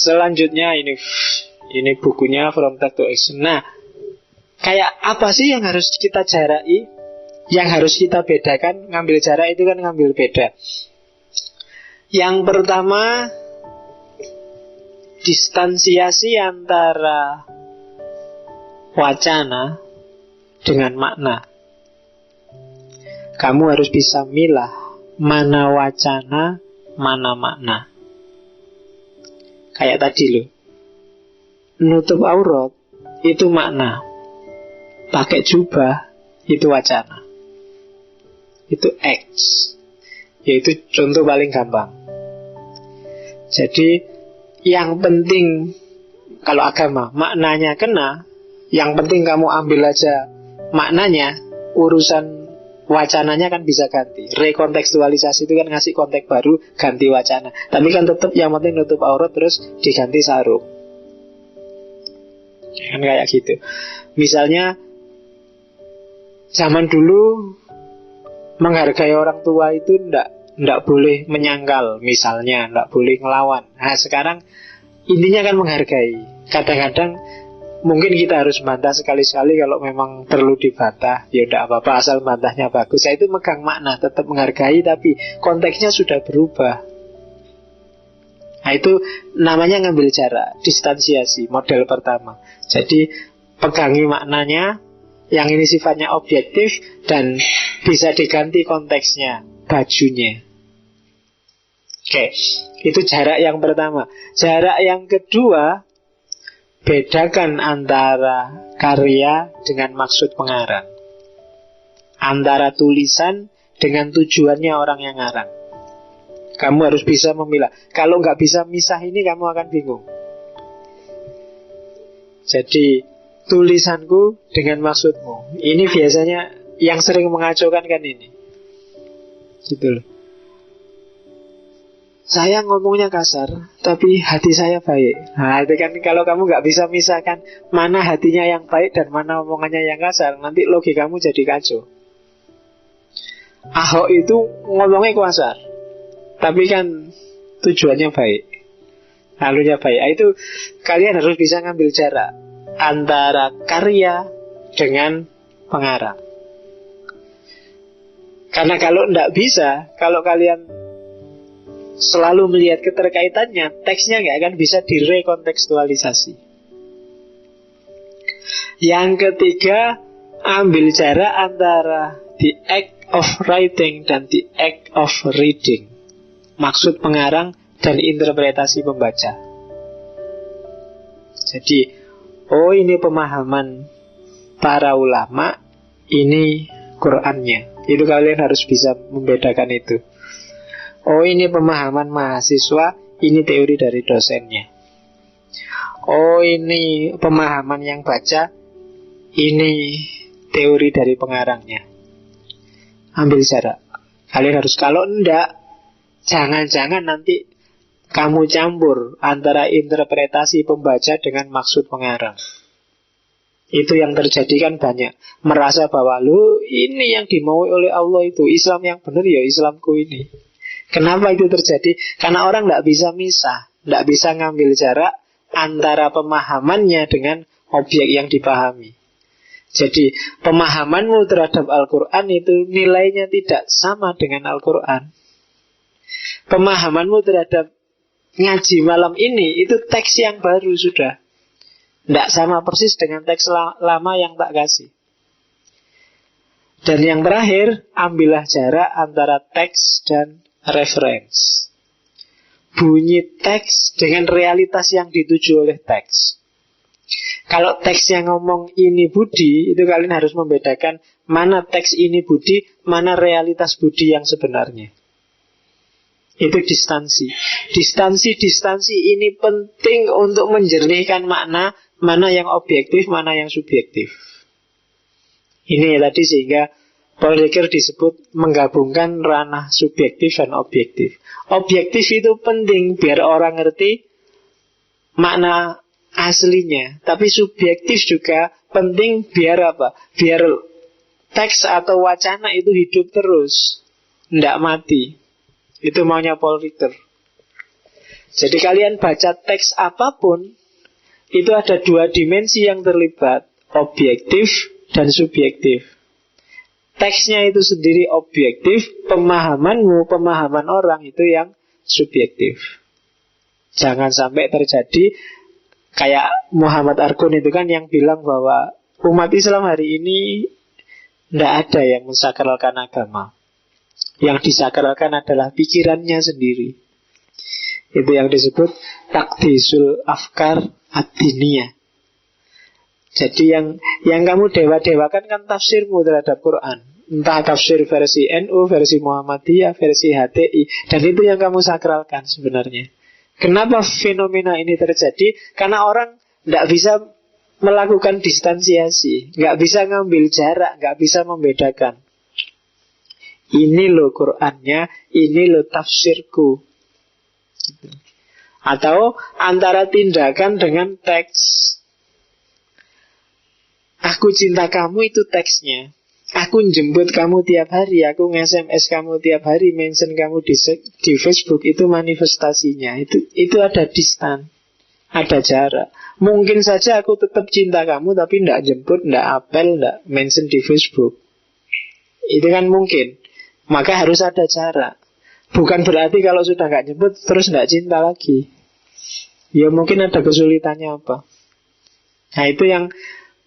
Selanjutnya ini bukunya From Text to Action. Nah, kayak apa sih yang harus kita jarai? Yang harus kita bedakan? Ngambil jarak itu kan ngambil beda. Yang pertama, distansiasi antara wacana dengan makna. Kamu harus bisa milah mana wacana, mana makna. Kayak tadi loh, nutup aurat itu makna, pakai jubah itu wacana, itu X. Yaitu contoh paling gampang. Jadi yang penting kalau agama, maknanya kena, yang penting kamu ambil aja maknanya, urusan wacananya kan bisa ganti. Rekontekstualisasi itu kan ngasih konteks baru, ganti wacana. Tapi kan tetap yang penting nutup aurat terus diganti sarung. Kan kayak gitu. Misalnya zaman dulu menghargai orang tua itu ndak boleh menyangkal, misalnya ndak boleh ngelawan. Nah sekarang intinya kan menghargai. Kadang-kadang mungkin kita harus bantah sekali-sekali. Kalau memang perlu dibantah, ya udah apa-apa asal bantahnya bagus. Saya itu megang makna, tetap menghargai, tapi konteksnya sudah berubah. Nah itu namanya ngambil jarak, distansiasi, model pertama. Jadi pegangi maknanya, yang ini sifatnya objektif dan bisa diganti konteksnya, bajunya. Oke, itu jarak yang pertama. Jarak yang kedua, bedakan antara karya dengan maksud pengarang, antara tulisan dengan tujuannya orang yang ngarang. Kamu harus bisa memilah. Kalau nggak bisa misah ini, kamu akan bingung. Jadi tulisanku dengan maksudmu, ini biasanya yang sering mengacaukan kan ini. Gitu loh. Saya ngomongnya kasar, tapi hati saya baik. Nah itu kan kalau kamu nggak bisa misahkan mana hatinya yang baik dan mana omongannya yang kasar, nanti logikamu jadi kacau. Ahok itu ngomongnya kasar, tapi kan tujuannya baik, halunya baik. Nah, itu kalian harus bisa ngambil jarak antara karya dengan pengarang. Karena kalau nggak bisa, kalau kalian selalu melihat keterkaitannya, teksnya nggak akan bisa direkontekstualisasi. Yang ketiga, ambil jarak antara the act of writing dan the act of reading. Maksud pengarang dan interpretasi pembaca. Jadi, oh ini pemahaman para ulama, ini Qur'annya. Itu kalian harus bisa membedakan itu. Oh ini pemahaman mahasiswa, ini teori dari dosennya. Oh ini pemahaman yang baca, ini teori dari pengarangnya. Ambil jarak. Kalian harus, kalau enggak, jangan-jangan nanti kamu campur antara interpretasi pembaca dengan maksud pengarang. Itu yang terjadi kan banyak. Merasa bahwa lu ini yang dimaui oleh Allah itu, Islam yang benar ya Islamku ini. Kenapa itu terjadi? Karena orang tidak bisa misah, tidak bisa ngambil jarak antara pemahamannya dengan objek yang dipahami. Jadi pemahamanmu terhadap Al-Quran itu nilainya tidak sama dengan Al-Quran. Pemahamanmu terhadap ngaji malam ini itu teks yang baru sudah, tidak sama persis dengan teks lama yang tak kasih. Dan yang terakhir, ambillah jarak antara teks dan reference. Bunyi teks dengan realitas yang dituju oleh teks. Kalau teks yang ngomong ini Budi, itu kalian harus membedakan mana teks ini Budi, mana realitas Budi yang sebenarnya. Itu distansi. Distansi ini penting untuk menjernihkan makna, mana yang objektif, mana yang subjektif. Ini tadi sehingga Paul Ricoeur disebut menggabungkan ranah subjektif dan objektif. Objektif itu penting biar orang ngerti makna aslinya, tapi subjektif juga penting biar apa? Biar teks atau wacana itu hidup terus, tidak mati. Itu maunya Paul Ricoeur. Jadi kalian baca teks apapun, itu ada dua dimensi yang terlibat, objektif dan subjektif. Teksnya itu sendiri objektif, pemahamanmu, pemahaman orang itu yang subjektif. Jangan sampai terjadi kayak Muhammad Argun itu kan yang bilang bahwa umat Islam hari ini tidak ada yang mensakralkan agama. Yang disakralkan adalah pikirannya sendiri. Itu yang disebut takdisul afkar ad-diniyah. Jadi yang kamu dewa-dewakan kan tafsirmu terhadap Quran. Entah tafsir versi NU, versi Muhammadiyah, versi HTI. Dan itu yang kamu sakralkan sebenarnya. Kenapa fenomena ini terjadi? Karena orang tidak bisa melakukan distansiasi, nggak bisa ngambil jarak, nggak bisa membedakan. Ini loh Qurannya, ini loh tafsirku. Gitu. Atau antara tindakan dengan teks. Aku cinta kamu itu teksnya. Aku jemput kamu tiap hari, aku nge-SMS kamu tiap hari, mention kamu di Facebook, itu manifestasinya. Itu ada distan, ada jarak. Mungkin saja aku tetap cinta kamu, tapi tidak jemput, tidak apel, tidak mention di Facebook. Itu kan mungkin. Maka harus ada jarak. Bukan berarti kalau sudah nggak jemput terus nggak cinta lagi. Ya mungkin ada kesulitannya apa. Nah itu yang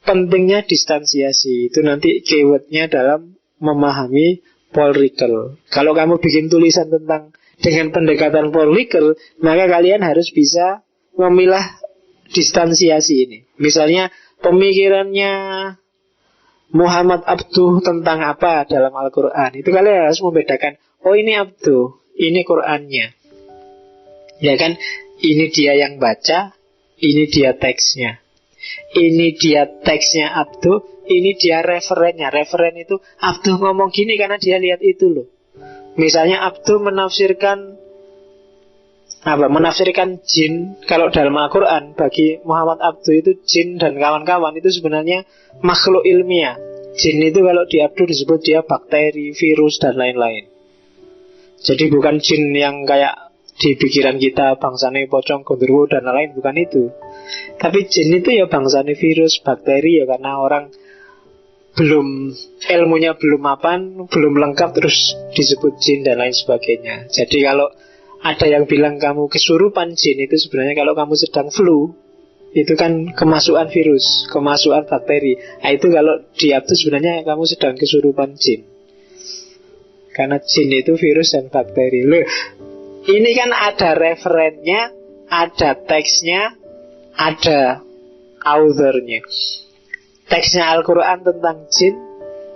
pentingnya distansiasi. Itu nanti keywordnya dalam memahami Paul Ricoeur. Kalau kamu bikin tulisan tentang dengan pendekatan Paul Ricoeur, maka kalian harus bisa memilah distansiasi ini. Misalnya pemikirannya Muhammad Abduh tentang apa dalam Al-Quran, itu kalian harus membedakan. Oh ini Abduh, ini Qurannya. Ya kan, ini dia yang baca, ini dia teksnya. Ini dia teksnya Abduh, ini dia referennya. Referen itu Abduh ngomong gini karena dia lihat itu loh. Misalnya Abduh menafsirkan menafsirkan jin. Kalau dalam Al-Quran bagi Muhammad Abduh itu jin dan kawan-kawan itu sebenarnya makhluk ilmiah. Jin itu kalau di Abduh disebut dia bakteri, virus dan lain-lain. Jadi bukan jin yang kayak di pikiran kita bangsane pocong, gondoruo dan lain-lain, bukan itu. Tapi jin itu ya bangsane virus, bakteri ya karena orang ilmunya belum mapan, belum lengkap terus disebut jin dan lain sebagainya. Jadi kalau ada yang bilang kamu kesurupan jin, itu sebenarnya kalau kamu sedang flu, itu kan kemasukan virus, kemasukan bakteri. Nah itu kalau di Abduh sebenarnya kamu sedang kesurupan jin. Karena jin itu virus dan bakteri. Loh, ini kan ada referennya, ada teksnya, ada authornya. Teksnya Al-Quran tentang jin,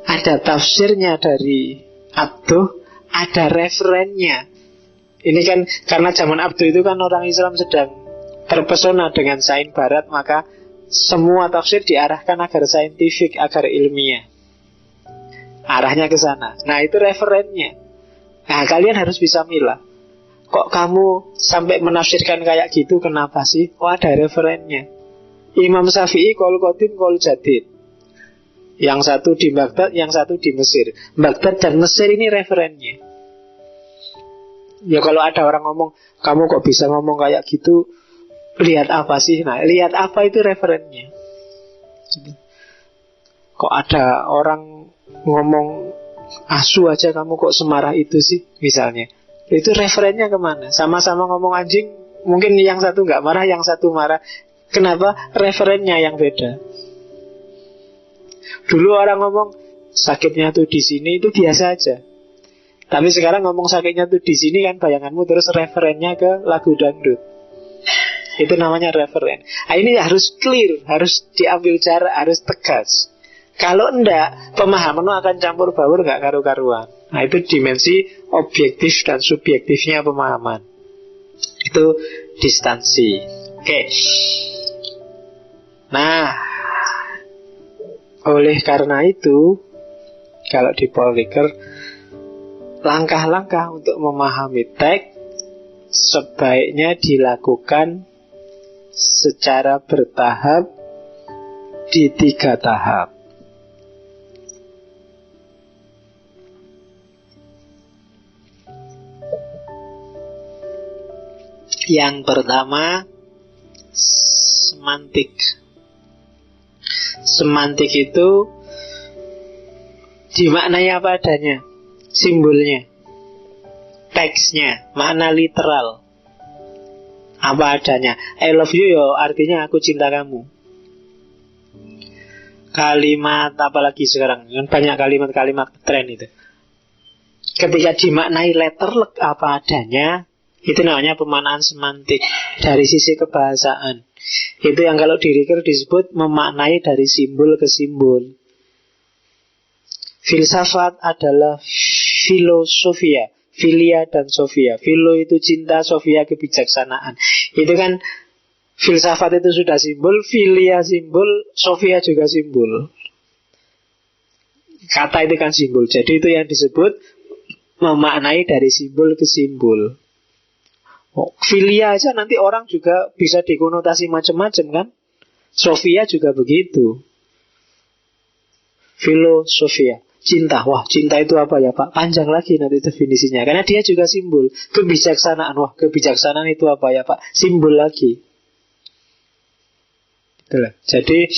ada tafsirnya dari Abduh, ada referennya. Ini kan karena zaman Abduh itu kan orang Islam sedang terpesona dengan sains barat, maka semua tafsir diarahkan agar saintifik, agar ilmiah. Arahnya ke sana. Nah itu referennya. Nah kalian harus bisa milah. Kok kamu sampai menafsirkan kayak gitu, kenapa sih? Oh ada referennya. Imam Syafi'i qaul qadim qaul jadid. Yang satu di Baghdad, yang satu di Mesir. Baghdad dan Mesir ini referennya. Ya kalau ada orang ngomong, kamu kok bisa ngomong kayak gitu, lihat apa sih? Nah lihat apa itu referennya. Kok ada orang ngomong asu aja kamu kok semarah itu sih, misalnya. Itu referennya kemana? Sama-sama ngomong anjing, mungkin yang satu nggak marah, yang satu marah. Kenapa? Referennya yang beda. Dulu orang ngomong sakitnya tuh di sini, itu biasa aja. Tapi sekarang ngomong sakitnya tuh di sini kan bayanganmu terus referennya ke lagu dangdut. Itu namanya referen. Nah, ini harus clear, harus diambil jarak, harus tegas. Kalau enggak, pemahamanmu akan campur baur, gak karu-karuan. Nah itu dimensi objektif dan subjektifnya pemahaman. Itu distansi. Oke. Nah, oleh karena itu, kalau di Paul Ricoeur, langkah-langkah untuk memahami teks sebaiknya dilakukan secara bertahap di 3 tahap. Yang pertama, semantik. Semantik itu dimaknai apa adanya, simbolnya, teksnya, makna literal, apa adanya. I love you yo artinya aku cinta kamu. Kalimat apalagi sekarang kan banyak kalimat-kalimat tren itu. Ketika dimaknai letterlek apa adanya, itu namanya pemaknaan semantik dari sisi kebahasaan. Itu yang kalau di Ricoeur disebut memaknai dari simbol ke simbol. Filsafat adalah filosofia, filia dan sofia. Philo itu cinta, sofia kebijaksanaan. Itu kan filsafat itu sudah simbol, filia simbol, sofia juga simbol. Kata itu kan simbol. Jadi itu yang disebut memaknai dari simbol ke simbol. Filia aja nanti orang juga bisa dikonotasi macam-macam kan. Sofia juga begitu. Filosofia, cinta. Wah, cinta itu apa ya Pak? Panjang lagi nanti definisinya. Karena dia juga simbol. Kebijaksanaan. Wah, kebijaksanaan itu apa ya Pak? Simbol lagi. Itulah. Jadi,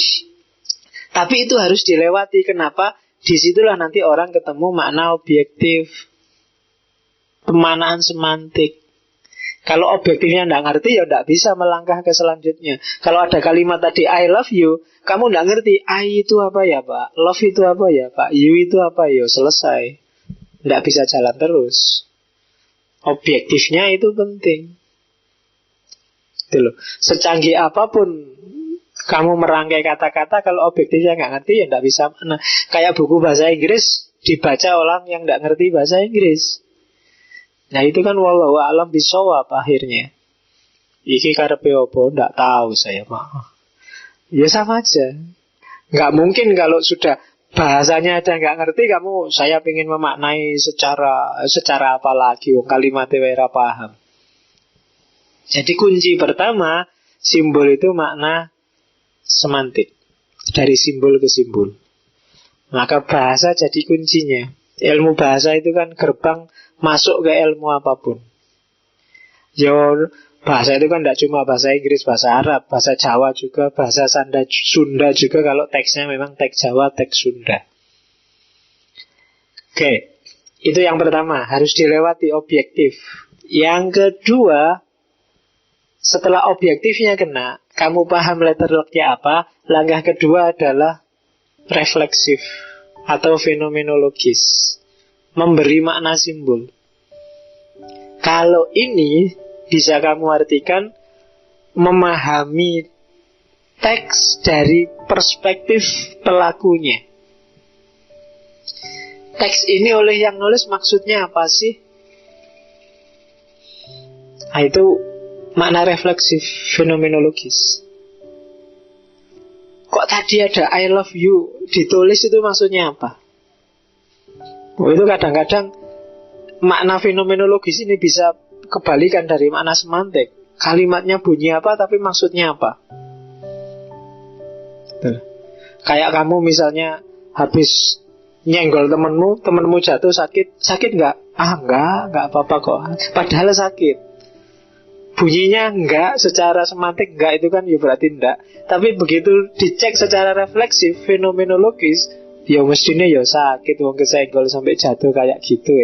tapi itu harus dilewati. Kenapa? Disitulah nanti orang ketemu makna objektif, pemaknaan semantik. Kalau objektifnya tidak ngerti, ya tidak bisa melangkah ke selanjutnya. Kalau ada kalimat tadi I love you, kamu tidak ngerti I itu apa ya Pak, love itu apa ya Pak, you itu apa ya, selesai. Tidak bisa jalan terus. Objektifnya itu penting. Itu loh. Secanggih apapun kamu merangkai kata-kata, kalau objektifnya nggak ngerti ya tidak bisa. Nah, kayak buku bahasa Inggris dibaca orang yang tidak ngerti bahasa Inggris. Nah itu kan wallahu a'lam bishawab akhirnya. Iki karepe opo ndak tahu saya Pak. Ya sama aja. Nggak mungkin kalau sudah bahasanya ada nggak ngerti kamu saya ingin memaknai secara apa lagi wong kalimatnya ora paham. Jadi kunci pertama, simbol itu makna semantik dari simbol ke simbol. Maka bahasa jadi kuncinya. Ilmu bahasa itu kan gerbang masuk ke ilmu apapun. Bahasa itu kan tidak cuma bahasa Inggris, bahasa Arab, bahasa Jawa juga, bahasa Sunda juga. Kalau teksnya memang teks Jawa, teks Sunda. Oke, itu yang pertama, harus dilewati objektif. Yang kedua, setelah objektifnya kena, kamu paham letterlocknya apa, langkah kedua adalah refleksif atau fenomenologis, memberi makna simbol. Kalau ini bisa kamu artikan memahami teks dari perspektif pelakunya. Teks ini oleh yang nulis maksudnya apa sih? Nah, itu makna refleksif fenomenologis. Kok tadi ada I love you ditulis, itu maksudnya apa? Itu kadang-kadang makna fenomenologis ini bisa kebalikan dari makna semantik. Kalimatnya bunyi apa tapi maksudnya apa? Tuh. Kayak kamu misalnya habis nyenggol temenmu jatuh sakit nggak? Nggak apa-apa kok. Padahal sakit. Bunyinya enggak, secara semantik enggak, itu kan ya berarti enggak. Tapi begitu dicek secara refleksif, fenomenologis, ya mestinya ya sakit, wong kesenggol sampai jatuh kayak gitu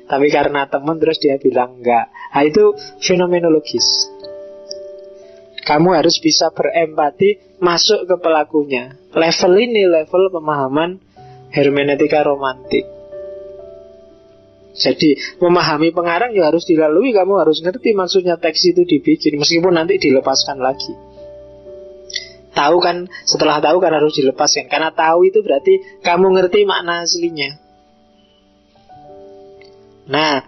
Tapi karena teman terus dia bilang enggak. Nah itu fenomenologis. Kamu harus bisa berempati, masuk ke pelakunya. Level ini level pemahaman hermeneutika romantik. Jadi memahami pengarang ya harus dilalui. Kamu harus ngerti maksudnya teks itu dibikin, meskipun nanti dilepaskan lagi. Tahu kan, setelah tahu kan harus dilepaskan. Karena tahu itu berarti kamu ngerti makna aslinya. Nah,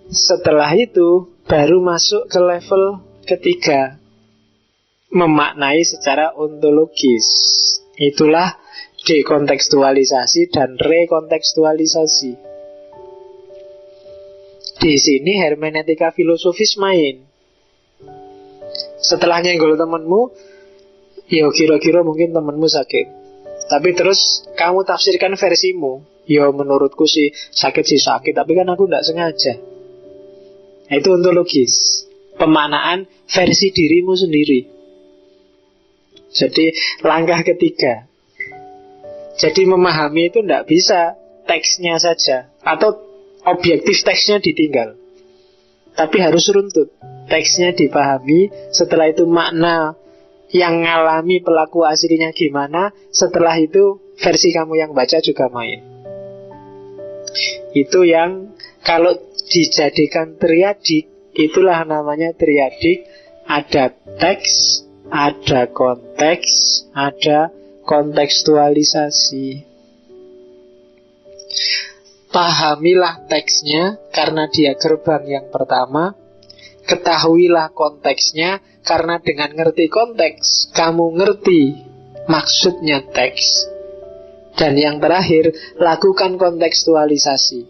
setelah itu baru masuk ke level ketiga, memaknai secara ontologis. Itulah dekontekstualisasi dan rekontekstualisasi. Di sini hermeneutika filosofis main. Setelah nyenggol temenmu, ya kira-kira mungkin temenmu sakit, tapi terus kamu tafsirkan versimu. Ya menurutku sih sakit, tapi kan aku tidak sengaja. Nah, itu ontologis. pemaknaan versi dirimu sendiri. Jadi langkah ketiga. Jadi memahami itu tidak bisa teksnya saja atau objektif teksnya ditinggal, tapi harus runtut. Teksnya dipahami, setelah itu makna yang ngalami pelaku aslinya gimana, setelah itu versi kamu yang baca juga main. Itu yang kalau dijadikan triadik, itulah namanya triadik. Ada teks, ada konteks, ada kontekstualisasi. Pahamilah teksnya karena dia gerbang yang pertama. Ketahuilah konteksnya karena dengan ngerti konteks kamu ngerti maksudnya teks. Dan yang terakhir, lakukan kontekstualisasi.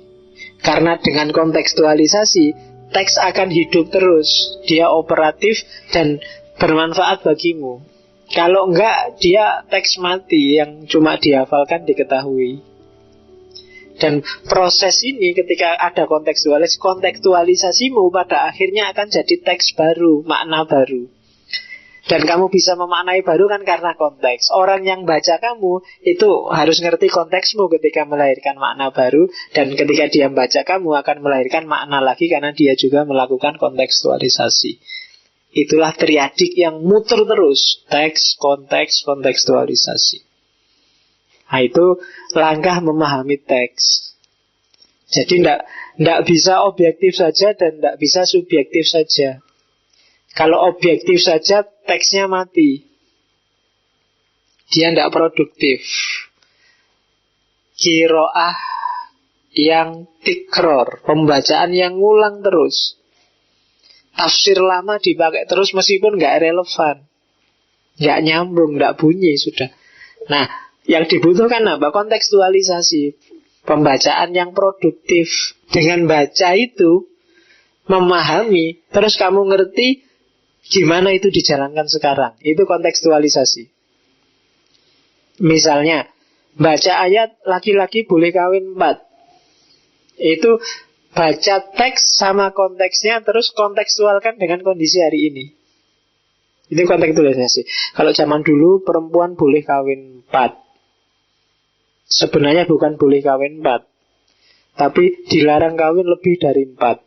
Karena dengan kontekstualisasi teks akan hidup terus. Dia operatif dan bermanfaat bagimu. Kalau enggak, dia teks mati yang cuma dihafalkan, diketahui. Dan proses ini ketika ada kontekstualisasimu pada akhirnya akan jadi teks baru, makna baru. Dan kamu bisa memaknai baru kan karena konteks. Orang yang baca kamu itu harus ngerti konteksmu ketika melahirkan makna baru. Dan ketika dia membaca kamu akan melahirkan makna lagi karena dia juga melakukan kontekstualisasi. Itulah triadik yang muter terus. Teks, konteks, kontekstualisasi. Nah itu langkah memahami teks. Jadi tidak bisa objektif saja dan tidak bisa subjektif saja. Kalau objektif saja teksnya mati, dia tidak produktif. Qiraah yang tikror, pembacaan yang ngulang terus. Tafsir lama dipakai terus meskipun nggak relevan, nggak nyambung, nggak bunyi sudah. Nah, yang dibutuhkan apa? Kontekstualisasi, pembacaan yang produktif. Dengan baca itu memahami, terus kamu ngerti gimana itu dijalankan sekarang. Itu kontekstualisasi. Misalnya baca ayat laki-laki boleh kawin 4. Itu baca teks sama konteksnya, terus kontekstualkan dengan kondisi hari ini. Itu kontekstualisasi. Kalau zaman dulu perempuan boleh kawin 4, sebenarnya bukan boleh kawin 4, tapi dilarang kawin lebih dari 4.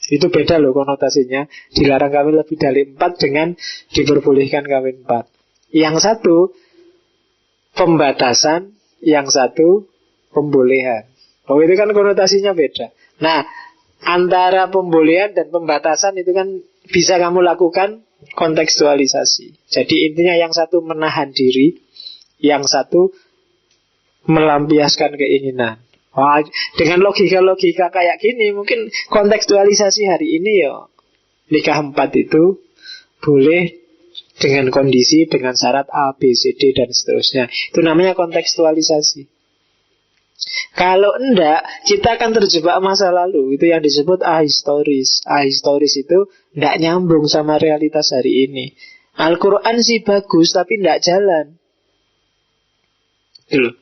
Itu beda loh konotasinya. Dilarang kawin lebih dari 4 dengan diperbolehkan kawin 4. Yang satu pembatasan, yang satu pembolehan. Oh, itu kan konotasinya beda. Nah, antara pembolehan dan pembatasan itu kan bisa kamu lakukan kontekstualisasi. Jadi intinya yang satu menahan diri, yang satu melampiaskan keinginan. Wah, dengan logika-logika kayak gini mungkin kontekstualisasi hari ini ya nikah 4 itu boleh dengan kondisi, dengan syarat A, B, C, D dan seterusnya. Itu namanya kontekstualisasi. Kalau enggak, kita akan terjebak masa lalu. Itu yang disebut ahistoris. Ahistoris itu enggak nyambung sama realitas hari ini. Al-Quran sih bagus tapi enggak jalan. Gitu.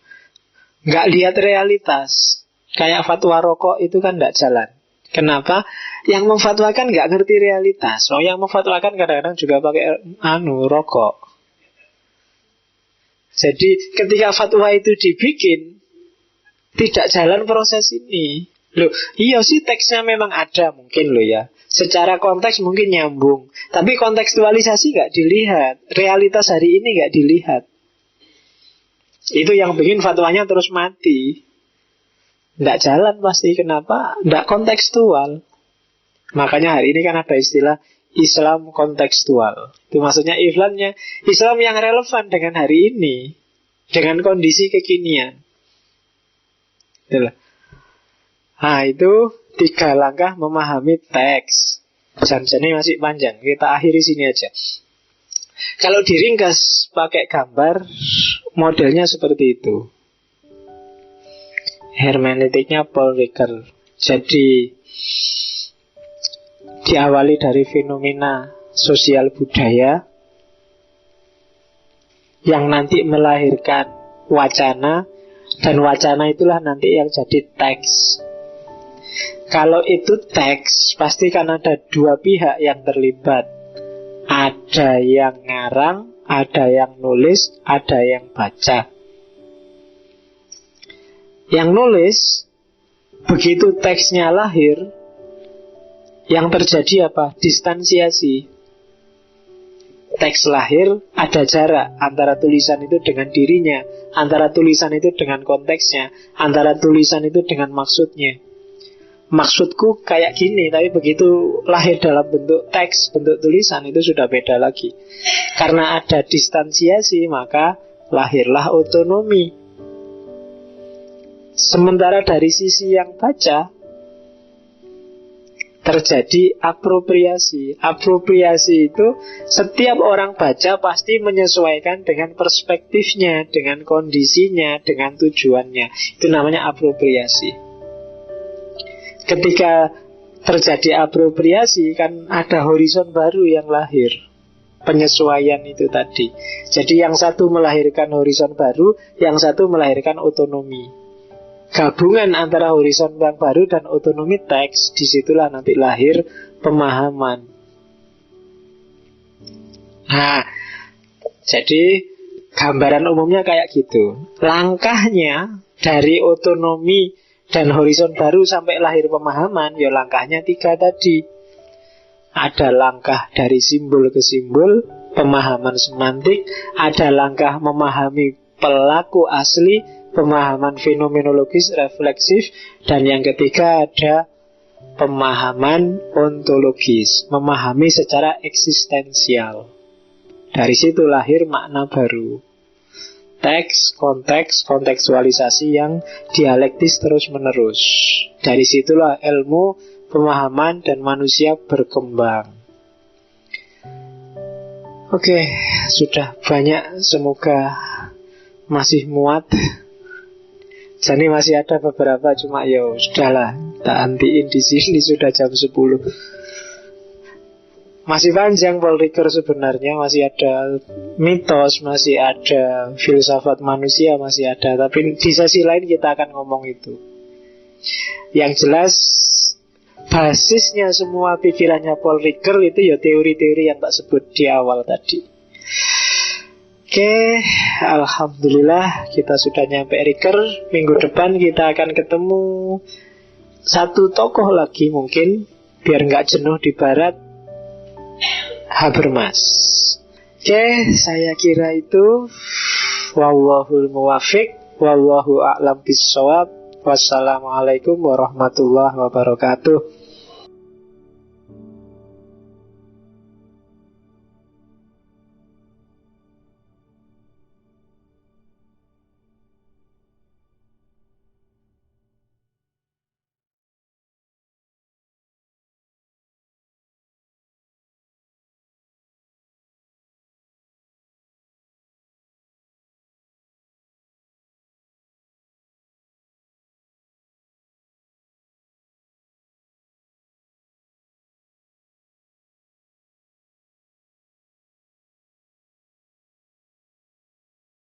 Nggak lihat realitas. Kayak fatwa rokok itu kan nggak jalan. Kenapa? Yang memfatwakan nggak ngerti realitas. Oh, yang memfatwakan kadang-kadang juga pakai rokok. Jadi ketika fatwa itu dibikin, tidak jalan proses ini. Loh, iya sih teksnya memang ada mungkin loh ya. Secara konteks mungkin nyambung. Tapi kontekstualisasi nggak dilihat. Realitas hari ini nggak dilihat. Itu yang bikin fatwanya terus mati. Tidak jalan pasti. Kenapa? Tidak kontekstual. Makanya hari ini kan ada istilah Islam kontekstual. Itu maksudnya Islam yang relevan dengan hari ini, dengan kondisi kekinian. Itulah. Nah itu 3 langkah memahami teks. Janjinya masih panjang. Kita akhiri sini aja. Kalau diringkas pakai gambar, modelnya seperti itu. Hermeneutiknya Paul Ricoeur. Jadi diawali dari fenomena sosial budaya yang nanti melahirkan wacana, dan wacana itulah nanti yang jadi teks. Kalau itu teks, pasti kan ada dua pihak yang terlibat. Ada yang ngarang, ada yang nulis, ada yang baca. Yang nulis, begitu teksnya lahir, yang terjadi apa? Distansiasi. Teks lahir, ada jarak antara tulisan itu dengan dirinya, antara tulisan itu dengan konteksnya, antara tulisan itu dengan maksudnya. Maksudku kayak gini, tapi begitu lahir dalam bentuk teks, bentuk tulisan, itu sudah beda lagi. Karena ada distansiasi, maka lahirlah otonomi. Sementara dari sisi yang baca, terjadi apropriasi. Apropriasi itu setiap orang baca pasti menyesuaikan dengan perspektifnya, dengan kondisinya, dengan tujuannya. Itu namanya apropriasi. Ketika terjadi apropriasi, kan ada horizon baru yang lahir. Penyesuaian itu tadi. Jadi yang satu melahirkan horizon baru, yang satu melahirkan otonomi. Gabungan antara horizon yang baru dan otonomi teks, disitulah nanti lahir pemahaman. Nah, jadi gambaran umumnya kayak gitu. Langkahnya dari otonomi dan horizon baru sampai lahir pemahaman, ya langkahnya 3 tadi. Ada langkah dari simbol ke simbol, pemahaman semantik. Ada langkah memahami pelaku asli, pemahaman fenomenologis, refleksif. Dan yang ketiga ada pemahaman ontologis, memahami secara eksistensial. Dari situ lahir makna baru. Teks, konteks, kontekstualisasi yang dialektis terus-menerus. Dari situlah ilmu, pemahaman, dan manusia berkembang. Oke, sudah banyak. Semoga masih muat. Jadi masih ada beberapa, cuma ya sudahlah, tak antiin di sini, sudah jam 10. Masih panjang Paul Ricoeur sebenarnya, masih ada mitos, masih ada filsafat manusia, masih ada. Tapi di sesi lain kita akan ngomong itu. Yang jelas basisnya semua pikirannya Paul Ricoeur itu ya teori-teori yang tak sebut di awal tadi. Oke, alhamdulillah kita sudah nyampe Ricoeur. Minggu depan kita akan ketemu satu tokoh lagi mungkin, biar nggak jenuh di barat, Habermas. Oke, saya kira itu. Wallahul muwafiq, wallahu a'lam bishawab. Wassalamualaikum warahmatullahi wabarakatuh.